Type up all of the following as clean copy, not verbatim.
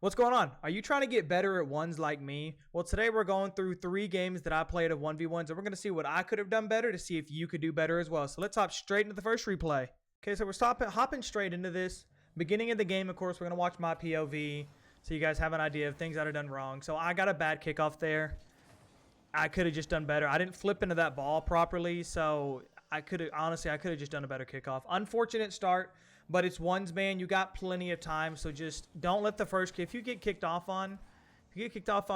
What's going on? Are you trying to get better at ones like me? Well, today we're going through 3 games that I played of 1v1s, and we're going to see what I could have done better to see if you could do better as well. So let's hop straight into the first replay. Okay, so we're hopping straight into this. Beginning of the game, of course, we're going to watch my POV so you guys have an idea of things that I've done wrong. So I got a bad kickoff there. I could have just done better. I didn't flip into that ball properly, so I could have just done a better kickoff. Unfortunate start. But it's ones, man. You got plenty of time, so just don't let the first kick. If you get kicked off on,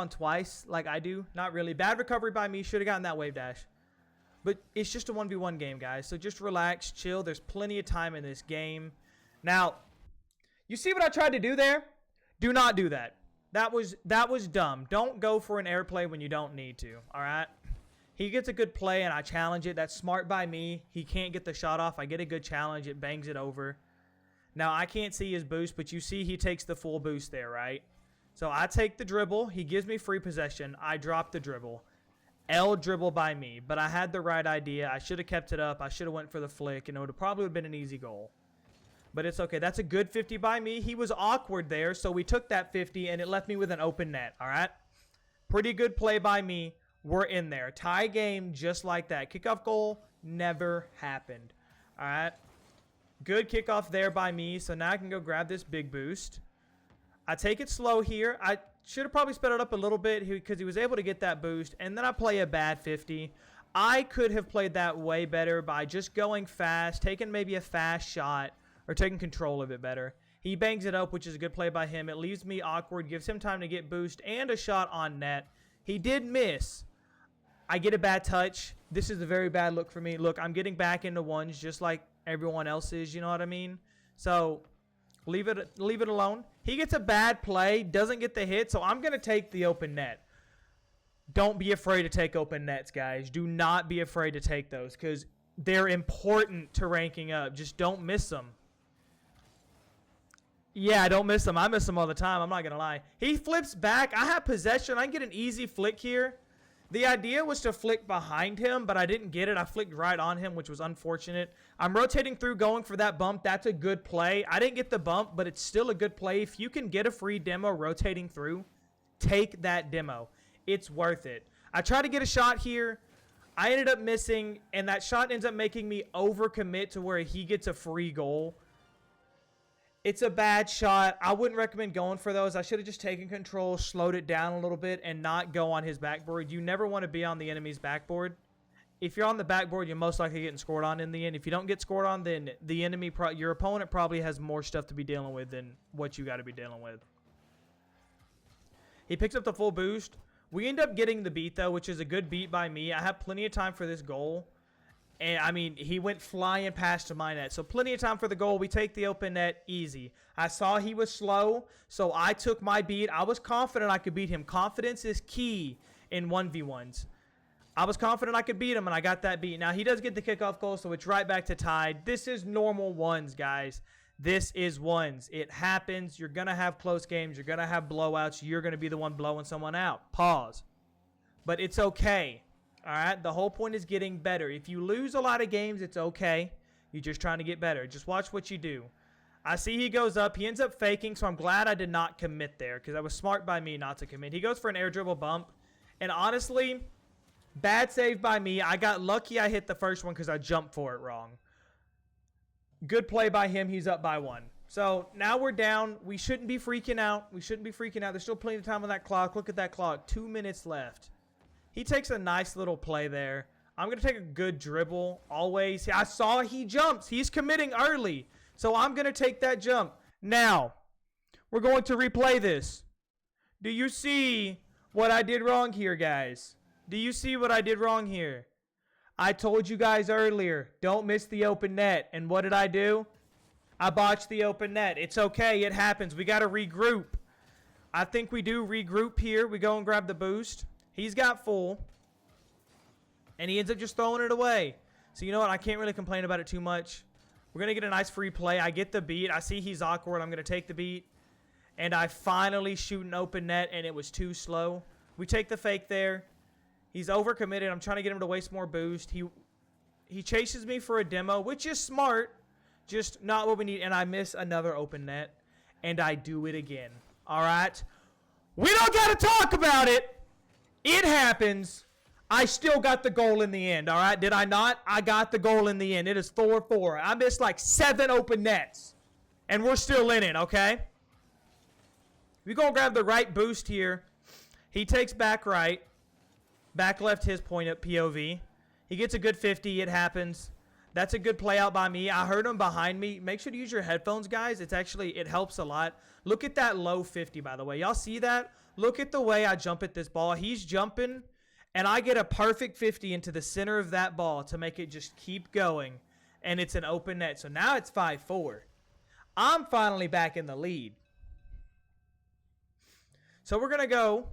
twice, like I do, not really. Bad recovery by me. Should have gotten that wave dash. But it's just a 1v1 game, guys. So just relax, chill. There's plenty of time in this game. Now, you see what I tried to do there? Do not do that. That was dumb. Don't go for an airplay when you don't need to, all right? He gets a good play, and I challenge it. That's smart by me. He can't get the shot off. I get a good challenge. It bangs it over. Now, I can't see his boost, but you see he takes the full boost there, right? So I take the dribble. He gives me free possession. I drop the dribble. L dribble by me, but I had the right idea. I should have kept it up. I should have went for the flick, and it would probably have been an easy goal. But it's okay. That's a good 50 by me. He was awkward there, so we took that 50, and it left me with an open net, all right? Pretty good play by me. We're in there. Tie game just like that. Kickoff goal never happened, all right? Good kickoff there by me, so now I can go grab this big boost. I take it slow here. I should have probably sped it up a little bit because he was able to get that boost, and then I play a bad 50. I could have played that way better by just going fast, taking maybe a fast shot, or taking control of it better. He bangs it up, which is a good play by him. It leaves me awkward, gives him time to get boost and a shot on net. He did miss. I get a bad touch. This is a very bad look for me. Look, I'm getting back into ones just like everyone else is, you know what I mean? So leave it alone. He gets a bad play, doesn't get the hit, so I'm going to take the open net. Don't be afraid to take open nets, guys. Do not be afraid to take those because they're important to ranking up. Just don't miss them. Yeah, don't miss them. I miss them all the time. I'm not going to lie. He flips back. I have possession. I can get an easy flick here. The idea was to flick behind him, but I didn't get it. I flicked right on him, which was unfortunate. I'm rotating through, going for that bump. That's a good play. I didn't get the bump, but it's still a good play. If you can get a free demo rotating through, take that demo. It's worth it. I tried to get a shot here. I ended up missing, and that shot ends up making me overcommit to where he gets a free goal. It's a bad shot. I wouldn't recommend going for those. I should have just taken control, slowed it down a little bit, and not go on his backboard. You never want to be on the enemy's backboard. If you're on the backboard, you're most likely getting scored on in the end. If you don't get scored on, then the enemy, your opponent probably has more stuff to be dealing with than what you got to be dealing with. He picks up the full boost. We end up getting the beat, though, which is a good beat by me. I have plenty of time for this goal. And, I mean, he went flying past to my net. So, plenty of time for the goal. We take the open net easy. I saw he was slow, so I took my beat. I was confident I could beat him. Confidence is key in 1v1s. I was confident I could beat him, and I got that beat. Now, he does get the kickoff goal, so it's right back to tied. This is normal ones, guys. This is ones. It happens. You're going to have close games. You're going to have blowouts. You're going to be the one blowing someone out. Pause. But it's okay. All right, the whole point is getting better. If you lose a lot of games, it's okay. You're just trying to get better. Just watch what you do. I see he goes up. He ends up faking, so I'm glad I did not commit there because that was smart by me not to commit. He goes for an air dribble bump, and honestly, bad save by me. I got lucky I hit the first one because I jumped for it wrong. Good play by him. He's up by 1. So now we're down. We shouldn't be freaking out. There's still plenty of time on that clock. Look at that clock. 2 minutes left. He takes a nice little play there. I'm going to take a good dribble always. I saw he jumps. He's committing early. So I'm going to take that jump. Now, we're going to replay this. Do you see what I did wrong here, guys? Do you see what I did wrong here? I told you guys earlier, don't miss the open net. And what did I do? I botched the open net. It's okay. It happens. We got to regroup. I think we do regroup here. We go and grab the boost. He's got full, and he ends up just throwing it away. So you know what? I can't really complain about it too much. We're going to get a nice free play. I get the beat. I see he's awkward. I'm going to take the beat, and I finally shoot an open net, and it was too slow. We take the fake there. He's overcommitted. I'm trying to get him to waste more boost. He chases me for a demo, which is smart, just not what we need, and I miss another open net, and I do it again. All right. We don't got to talk about it. It happens. I still got the goal in the end, all right? Did I not? I got the goal in the end. It is 4-4. I missed like 7 open nets, and we're still in it, okay? We're going to grab the right boost here. He takes back right. Back left his point at POV. He gets a good 50. It happens. That's a good play out by me. I heard him behind me. Make sure to use your headphones, guys. It helps a lot. Look at that low 50, by the way. Y'all see that? Look at the way I jump at this ball. He's jumping, and I get a perfect 50 into the center of that ball to make it just keep going, and it's an open net. So now it's 5-4. I'm finally back in the lead. So we're going to go,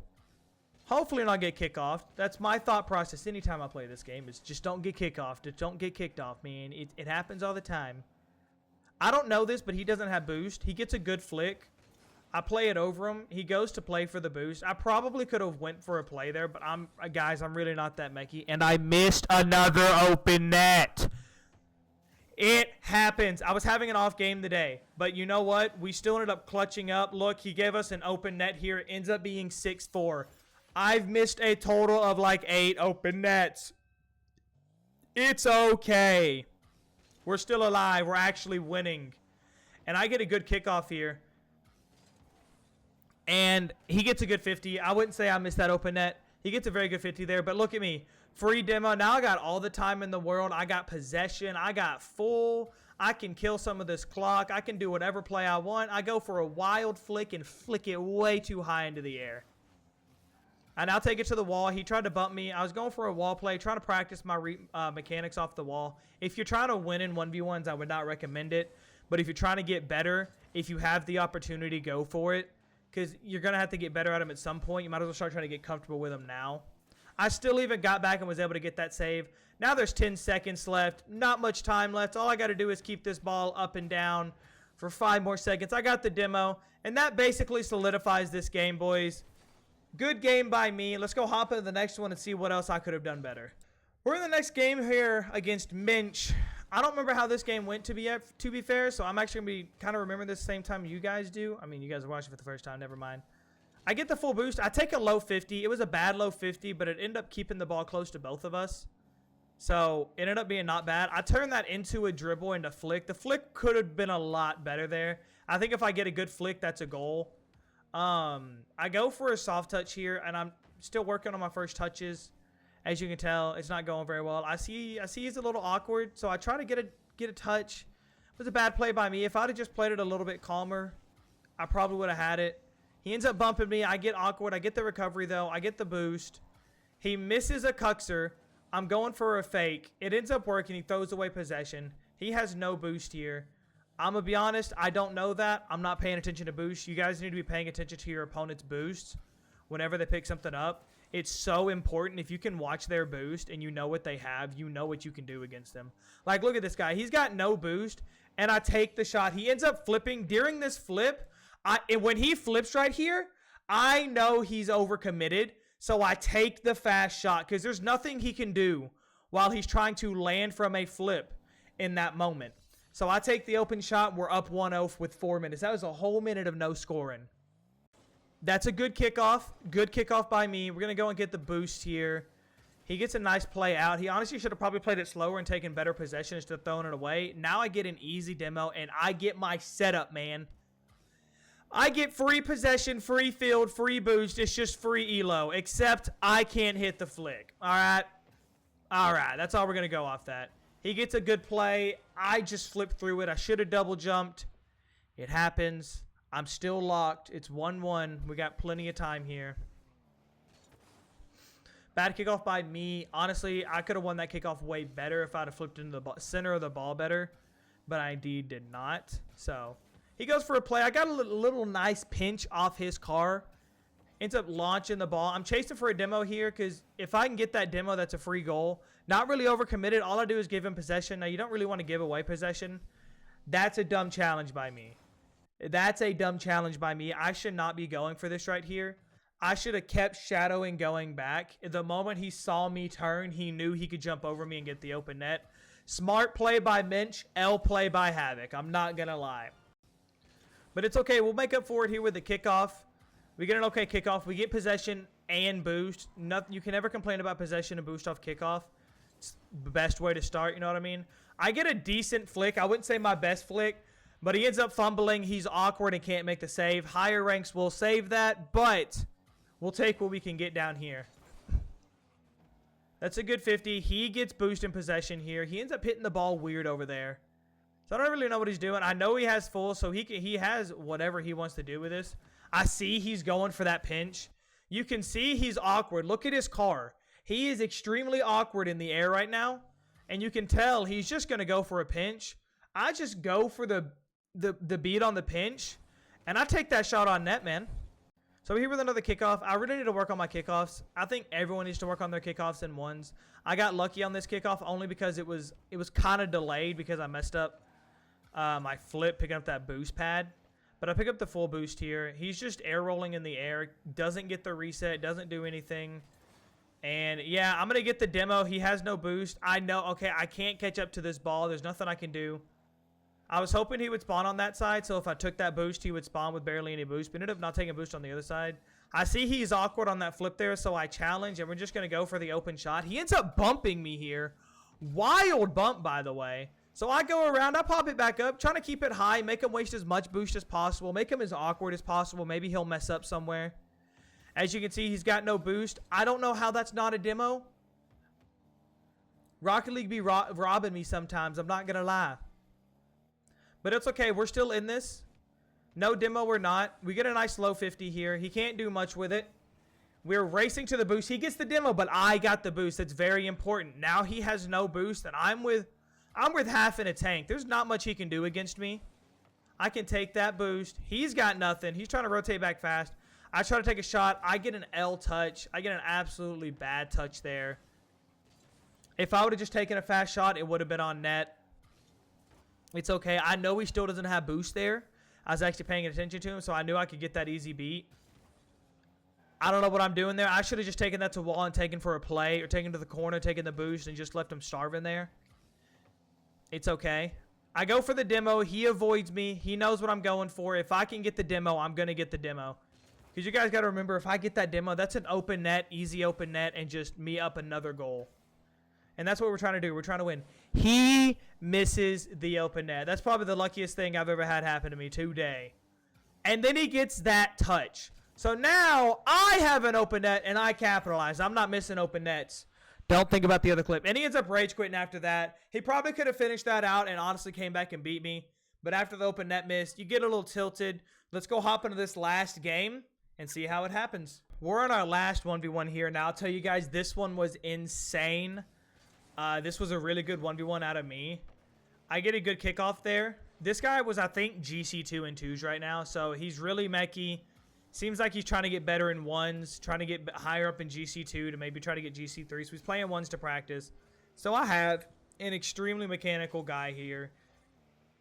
hopefully not get kicked off. That's my thought process anytime I play this game is just don't get kicked off. Just don't get kicked off, man. It happens all the time. I don't know this, but he doesn't have boost. He gets a good flick. I play it over him. He goes to play for the boost. I probably could have went for a play there, but guys, I'm really not that mechy. And I missed another open net. It happens. I was having an off game today, but you know what? We still ended up clutching up. Look, he gave us an open net here. It ends up being 6-4. I've missed a total of like 8 open nets. It's okay. We're still alive. We're actually winning. And I get a good kickoff here. And he gets a good 50. I wouldn't say I missed that open net. He gets a very good 50 there. But look at me. Free demo. Now I got all the time in the world. I got possession. I got full. I can kill some of this clock. I can do whatever play I want. I go for a wild flick and flick it way too high into the air. I now take it to the wall. He tried to bump me. I was going for a wall play, trying to practice my mechanics off the wall. If you're trying to win in 1v1s, I would not recommend it. But if you're trying to get better, if you have the opportunity, go for it. Because you're going to have to get better at him at some point. You might as well start trying to get comfortable with him now. I still even got back and was able to get that save. Now there's 10 seconds left. Not much time left. All I got to do is keep this ball up and down for 5 more seconds. I got the demo. And that basically solidifies this game, boys. Good game by me. Let's go hop into the next one and see what else I could have done better. We're in the next game here against Minch. I don't remember how this game went, to be fair, so I'm actually going to be kind of remembering this the same time you guys do. I mean, you guys are watching for the first time. Never mind. I get the full boost. I take a low 50. It was a bad low 50, but it ended up keeping the ball close to both of us. So it ended up being not bad. I turned that into a dribble and a flick. The flick could have been a lot better there. I think if I get a good flick, that's a goal. I go for a soft touch here, and I'm still working on my first touches. As you can tell, it's not going very well. I see he's a little awkward, so I try to get a touch. It was a bad play by me. If I'd have just played it a little bit calmer, I probably would have had it. He ends up bumping me. I get awkward. I get the recovery, though. I get the boost. He misses a cuxer. I'm going for a fake. It ends up working. He throws away possession. He has no boost here. I'm going to be honest. I don't know that. I'm not paying attention to boost. You guys need to be paying attention to your opponent's boosts whenever they pick something up. It's so important. If you can watch their boost and you know what they have, you know what you can do against them. Like, look at this guy. He's got no boost, and I take the shot. He ends up flipping. During this flip, and when he flips right here, I know he's overcommitted, so I take the fast shot because there's nothing he can do while he's trying to land from a flip in that moment. So I take the open shot. We're up 1-0 with 4 minutes. That was a whole minute of no scoring. That's a good kickoff. Good kickoff by me. We're going to go and get the boost here. He gets a nice play out. He honestly should have probably played it slower and taken better possession instead of throwing it away. Now I get an easy demo, and I get my setup, man. I get free possession, free field, free boost. It's just free elo, except I can't hit the flick. All right? All right. That's all we're going to go off that. He gets a good play. I just flipped through it. I should have double jumped. It happens. I'm still locked. It's 1-1. We got plenty of time here. Bad kickoff by me. Honestly, I could have won that kickoff way better if I'd have flipped into the center of the ball better, but I indeed did not. So he goes for a play. I got a little nice pinch off his car. Ends up launching the ball. I'm chasing for a demo here because if I can get that demo, that's a free goal. Not really overcommitted. All I do is give him possession. Now, you don't really want to give away possession. That's a dumb challenge by me. That's a dumb challenge by me. I should not be going for this right here. I should have kept shadowing going back. The moment he saw me turn, he knew he could jump over me and get the open net. Smart play by Minch, L play by Havoc. I'm not going to lie. But it's okay. We'll make up for it here with the kickoff. We get an okay kickoff. We get possession and boost. Nothing, you can never complain about possession and boost off kickoff. It's the best way to start, you know what I mean? I get a decent flick. I wouldn't say my best flick, but he ends up fumbling. He's awkward and can't make the save. Higher ranks will save that, but we'll take what we can get down here. That's a good 50. He gets boost in possession here. He ends up hitting the ball weird over there. So I don't really know what he's doing. I know he has full, so he has whatever he wants to do with this. I see he's going for that pinch. You can see he's awkward. Look at his car. He is extremely awkward in the air right now. And you can tell he's just going to go for a pinch. I just go for the beat on the pinch. And I take that shot on net, man. So here with another kickoff. I really need to work on my kickoffs. I think everyone needs to work on their kickoffs and ones. I got lucky on this kickoff only because it was kind of delayed because I messed up my flip picking up that boost pad. But I pick up the full boost here. He's just air rolling in the air. Doesn't get the reset. Doesn't do anything. And yeah, I'm going to get the demo. He has no boost. I know, okay, I can't catch up to this ball. There's nothing I can do. I was hoping he would spawn on that side. So if I took that boost, he would spawn with barely any boost. But ended up not taking a boost on the other side. I see he's awkward on that flip there. So I challenge and we're just going to go for the open shot. He ends up bumping me here. Wild bump, by the way. So I go around, I pop it back up, trying to keep it high, make him waste as much boost as possible, make him as awkward as possible. Maybe he'll mess up somewhere. As you can see, he's got no boost. I don't know how that's not a demo. Rocket League be robbing me sometimes, I'm not going to lie. But it's okay, we're still in this. No demo, we're not. We get a nice low 50 here. He can't do much with it. We're racing to the boost. He gets the demo, but I got the boost. That's very important. Now he has no boost, and I'm with half in a tank. There's not much he can do against me. I can take that boost. He's got nothing. He's trying to rotate back fast. I try to take a shot. I get an L touch. I get an absolutely bad touch there. If I would have just taken a fast shot, it would have been on net. It's okay. I know he still doesn't have boost there. I was actually paying attention to him, so I knew I could get that easy beat. I don't know what I'm doing there. I should have just taken that to wall and taken for a play or taken to the corner, taken the boost, and just left him starving there. It's okay. I go for the demo. He avoids me. He knows what I'm going for. If I can get the demo, I'm going to get the demo. Because you guys got to remember, if I get that demo, that's an open net, easy open net, and just me up another goal. And that's what we're trying to do. We're trying to win. He misses the open net. That's probably the luckiest thing I've ever had happen to me today. And then he gets that touch. So now I have an open net, and I capitalize. I'm not missing open nets. Don't think about the other clip. And he ends up rage quitting after that. He probably could have finished that out and honestly came back and beat me. But after the open net miss, you get a little tilted. Let's go hop into this last game and see how it happens. We're on our last 1v1 here. Now, I'll tell you guys, this one was insane. This was a really good 1v1 out of me. I get a good kickoff there. This guy was, I think, GC2 and 2s right now. So he's really mechy. Seems like he's trying to get better in ones, trying to get higher up in GC2 to maybe try to get GC3. So he's playing ones to practice. So I have an extremely mechanical guy here.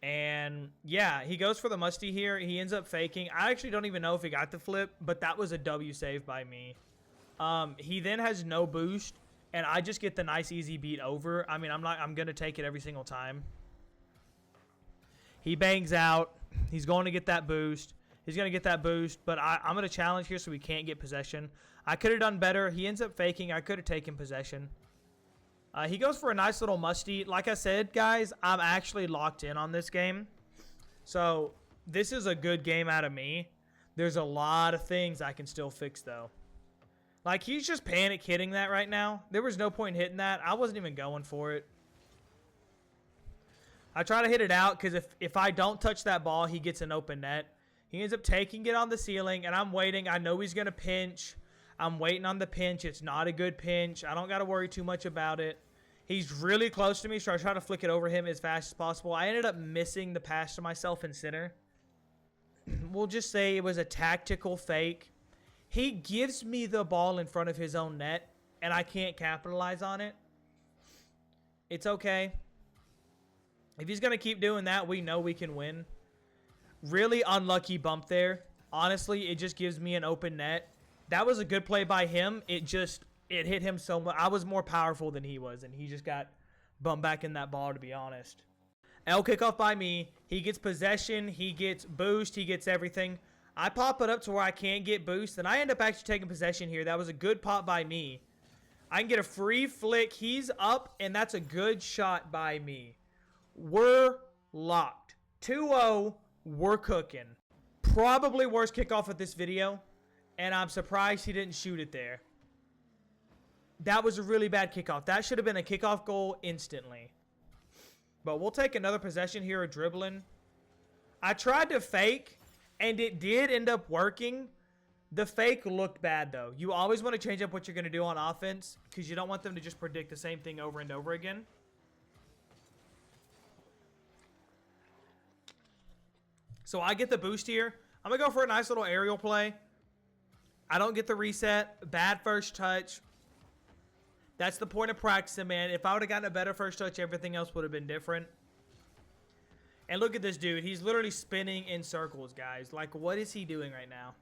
And yeah, he goes for the musty here. He ends up faking. I actually don't even know if he got the flip, but that was a W save by me. He then has no boost, and I just get the nice easy beat over. I mean, I'm going to take it every single time. He bangs out. He's going to get that boost. He's going to get that boost, but I'm going to challenge here so we can't get possession. I could have done better. He ends up faking. I could have taken possession. He goes for a nice little musty. Like I said, guys, I'm actually locked in on this game. So this is a good game out of me. There's a lot of things I can still fix, though. Like, he's just panic hitting that right now. There was no point hitting that. I wasn't even going for it. I try to hit it out because if I don't touch that ball, he gets an open net. He ends up taking it on the ceiling, and I'm waiting. I know he's going to pinch. I'm waiting on the pinch. It's not a good pinch. I don't got to worry too much about it. He's really close to me, so I try to flick it over him as fast as possible. I ended up missing the pass to myself in center. We'll just say it was a tactical fake. He gives me the ball in front of his own net, and I can't capitalize on it. It's okay. If he's going to keep doing that, we know we can win. Really unlucky bump there. Honestly, it just gives me an open net. That was a good play by him. It hit him so much. I was more powerful than he was, and he just got bumped back in that ball, to be honest. L kickoff by me. He gets possession. He gets boost. He gets everything. I pop it up to where I can't get boost, and I end up actually taking possession here. That was a good pop by me. I can get a free flick. He's up, and that's a good shot by me. We're locked. 2-0. We're cooking. Probably worst kickoff of this video, and I'm surprised he didn't shoot it there. That was a really bad kickoff. That should have been a kickoff goal instantly. But we'll take another possession here of dribbling. I tried to fake, and it did end up working. The fake looked bad, though. You always want to change up what you're going to do on offense because you don't want them to just predict the same thing over and over again. So I get the boost here. I'm going to go for a nice little aerial play. I don't get the reset. Bad first touch. That's the point of practicing, man. If I would have gotten a better first touch, everything else would have been different. And look at this dude. He's literally spinning in circles, guys. Like, what is he doing right now?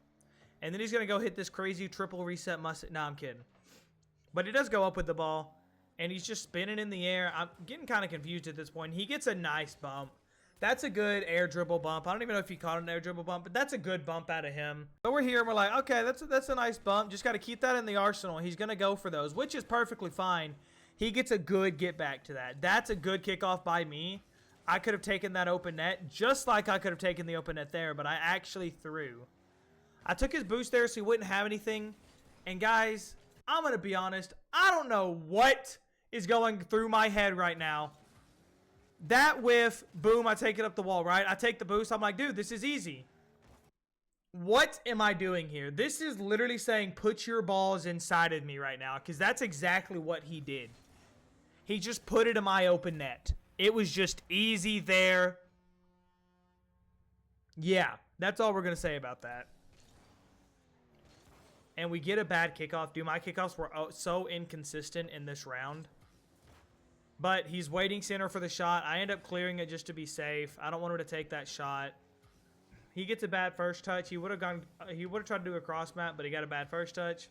And then he's going to go hit this crazy triple reset must. No, I'm kidding. But he does go up with the ball. And he's just spinning in the air. I'm getting kind of confused at this point. He gets a nice bump. That's a good air dribble bump. I don't even know if he caught an air dribble bump, but that's a good bump out of him. So we're here and we're like, okay, that's a nice bump. Just got to keep that in the arsenal. He's going to go for those, which is perfectly fine. He gets a good get back to that. That's a good kickoff by me. I could have taken that open net just like I could have taken the open net there, but I actually threw. I took his boost there so he wouldn't have anything. And guys, I'm going to be honest. I don't know what is going through my head right now. That whiff, boom, I take it up the wall, right? I take the boost. I'm like, dude, this is easy. What am I doing here? This is literally saying put your balls inside of me right now because that's exactly what he did. He just put it in my open net. It was just easy there. Yeah, that's all we're going to say about that. And we get a bad kickoff. Dude, my kickoffs were so inconsistent in this round. But he's waiting center for the shot. I end up clearing it just to be safe. I don't want him to take that shot. He gets a bad first touch. He would have tried to do a cross map, but he got a bad first touch.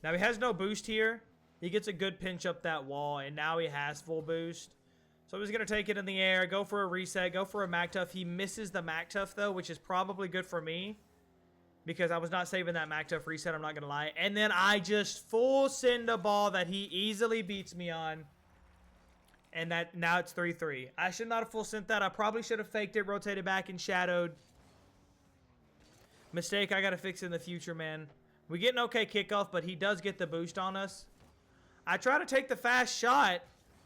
Now he has no boost here. He gets a good pinch up that wall, and now he has full boost. So he's going to take it in the air, go for a reset, go for a MacTuff. He misses the MacTuff, though, which is probably good for me because I was not saving that MacTuff reset, I'm not going to lie. And then I just full send a ball that he easily beats me on. And that now it's 3-3. I should not have full sent that. I probably should have faked it, rotated back, and shadowed. Mistake I got to fix in the future, man. We get an okay kickoff, but he does get the boost on us. I try to take the fast shot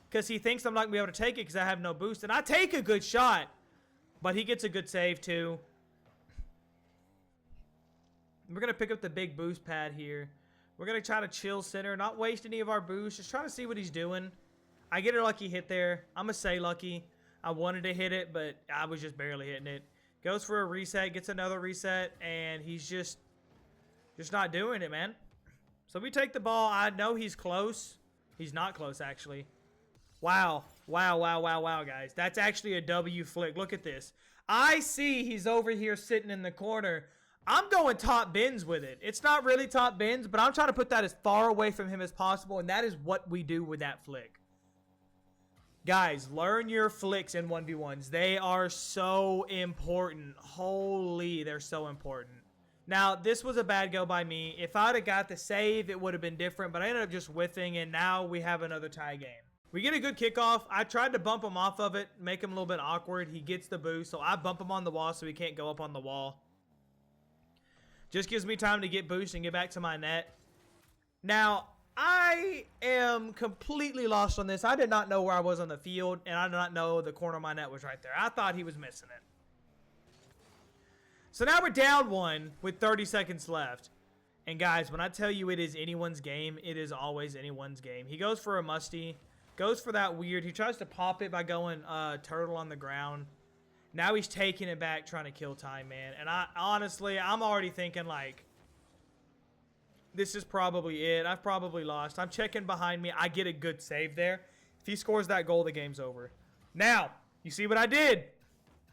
because he thinks I'm not going to be able to take it because I have no boost. And I take a good shot, but he gets a good save too. We're going to pick up the big boost pad here. We're going to try to chill center, not waste any of our boost. Just trying to see what he's doing. I get a lucky hit there. I'm going to say lucky. I wanted to hit it, but I was just barely hitting it. Goes for a reset, gets another reset, and he's just not doing it, man. So we take the ball. I know he's close. He's not close, actually. Wow. Wow, wow, wow, wow, guys. That's actually a W flick. Look at this. I see he's over here sitting in the corner. I'm going top bins with it. It's not really top bins, but I'm trying to put that as far away from him as possible, and that is what we do with that flick. Guys, learn your flicks in 1v1s. They are so important. Holy, they're so important. Now, this was a bad go by me. If I would have got the save, it would have been different, but I ended up just whiffing, and now we have another tie game. We get a good kickoff. I tried to bump him off of it, make him a little bit awkward. He gets the boost, so I bump him on the wall so he can't go up on the wall. Just gives me time to get boost and get back to my net. Now, I am completely lost on this. I did not know where I was on the field, and I did not know the corner of my net was right there. I thought he was missing it. So now we're down one with 30 seconds left. And guys, when I tell you it is anyone's game, it is always anyone's game. He goes for a musty. Goes for that weird. He tries to pop it by going turtle on the ground. Now he's taking it back, trying to kill time, man. And honestly, I'm already thinking like, this is probably it. I've probably lost. I'm checking behind me. I get a good save there. If he scores that goal, the game's over. Now, you see what I did?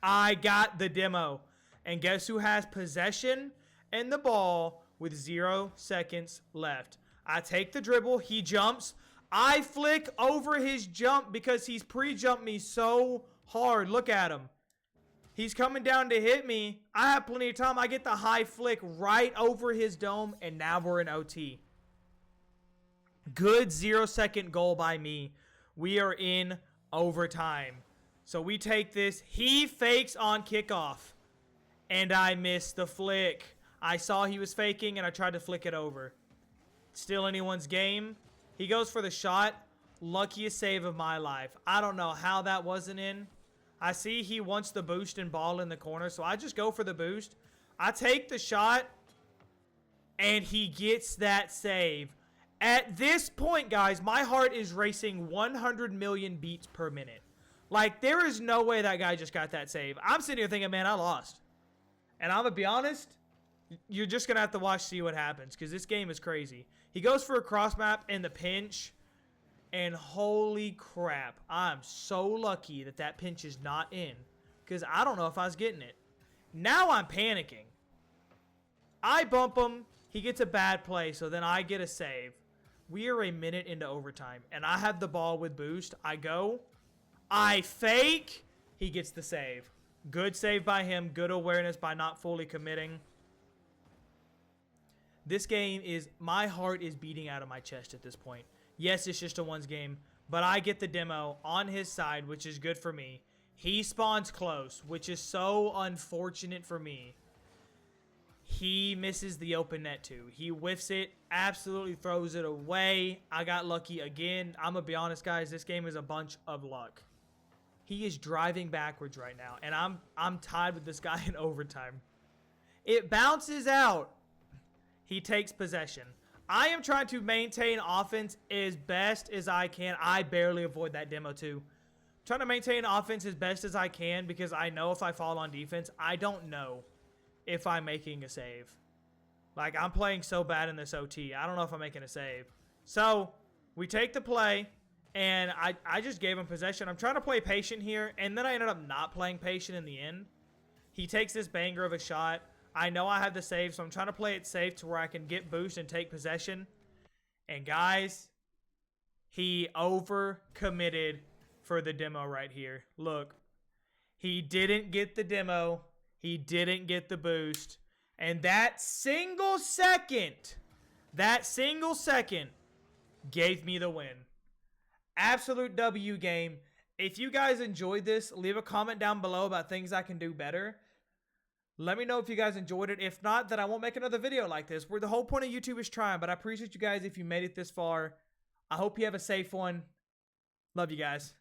I got the demo. And guess who has possession and the ball with 0 seconds left? I take the dribble. He jumps. I flick over his jump because he's pre-jumped me so hard. Look at him. He's coming down to hit me. I have plenty of time. I get the high flick right over his dome, and now we're in OT. Good 0-second goal by me. We are in overtime. So we take this. He fakes on kickoff, and I missed the flick. I saw he was faking, and I tried to flick it over. Still anyone's game. He goes for the shot. Luckiest save of my life. I don't know how that wasn't in. I see he wants the boost and ball in the corner, so I just go for the boost. I take the shot, and he gets that save. At this point, guys, my heart is racing 100 million beats per minute. Like, there is no way that guy just got that save. I'm sitting here thinking, man, I lost. And I'm going to be honest, you're just going to have to watch, see what happens, because this game is crazy. He goes for a cross map in the pinch. And holy crap, I'm so lucky that that pinch is not in. Because I don't know if I was getting it. Now I'm panicking. I bump him. He gets a bad play, so then I get a save. We are a minute into overtime. And I have the ball with boost. I go. I fake. He gets the save. Good save by him. Good awareness by not fully committing. This game is... My heart is beating out of my chest at this point. Yes, it's just a ones game, but I get the demo on his side, which is good for me. He spawns close, which is so unfortunate for me. He misses the open net too. He whiffs it, absolutely throws it away. I got lucky again. I'm going to be honest, guys. This game is a bunch of luck. He is driving backwards right now, and I'm tied with this guy in overtime. It bounces out. He takes possession. I am trying to maintain offense as best as I can. I barely avoid that demo too. Trying to maintain offense as best as I can because I know if I fall on defense, I don't know if I'm making a save. Like, I'm playing so bad in this OT. I don't know if I'm making a save. So, we take the play, and I just gave him possession. I'm trying to play patient here, and then I ended up not playing patient in the end. He takes this banger of a shot. I know I have the save, so I'm trying to play it safe to where I can get boost and take possession. And guys, he overcommitted for the demo right here. Look, he didn't get the demo. He didn't get the boost. And that single second gave me the win. Absolute W game. If you guys enjoyed this, leave a comment down below about things I can do better. Let me know if you guys enjoyed it. If not, then I won't make another video like this. Where the whole point of YouTube is trying. But I appreciate you guys if you made it this far. I hope you have a safe one. Love you guys.